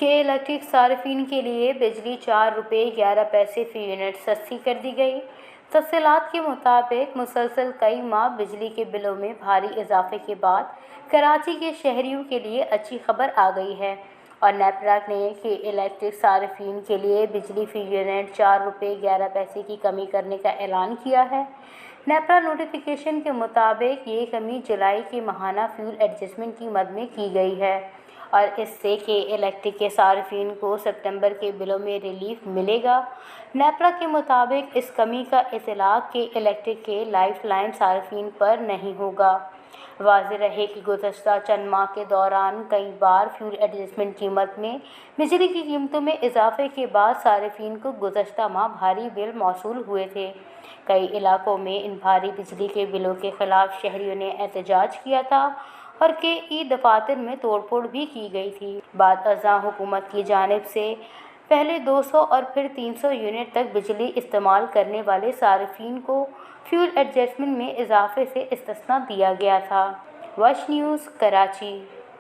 के इलेक्ट्रिक सार्फिन के लिए बिजली ₹4.11 फी यूनिट सस्ती कर दी गई। तफसीलात के मुताबिक मुसलसल कई माह बिजली के बिलों में भारी इजाफे के बाद कराची के शहरियों के लिए अच्छी खबर आ गई है और नेपरा ने के इलेक्ट्रिक सार्फिन के लिए बिजली फी यूनिट ₹4.11 की कमी करने का ऐलान किया है। नेपरा नोटिफिकेशन के मुताबिक ये कमी जुलाई के माहाना फ्यूल एडजस्टमेंट कीमत में की गई है और इससे के इलेक्ट्रिक के सार्फिन को सितंबर के बिलों में रिलीफ मिलेगा। नेपरा के मुताबिक इस कमी का इतलाक के इलेक्ट्रिक के लाइफ लाइन सार्फिन पर नहीं होगा। वाज़ेह रहे कि गुज़श्ता चंद माह के दौरान कई बार फ्यूल एडजस्टमेंट कीमत में बिजली की कीमतों में इजाफे के बाद सार्फिन को गुज़श्ता माह भारी बिल मौसूल हुए थे। कई इलाकों में इन भारी बिजली के बिलों के खिलाफ शहरियों ने एहतजाज किया था और के दफातर में तोड़फोड़ भी की गई थी। बाद अज़ां हुकूमत की जानिब से पहले 200 और फिर 300 यूनिट तक बिजली इस्तेमाल करने वाले सार्फिन को फ्यूल एडजस्टमेंट में इजाफे से इस्तिस्ना दिया गया था। वश न्यूज़, कराची।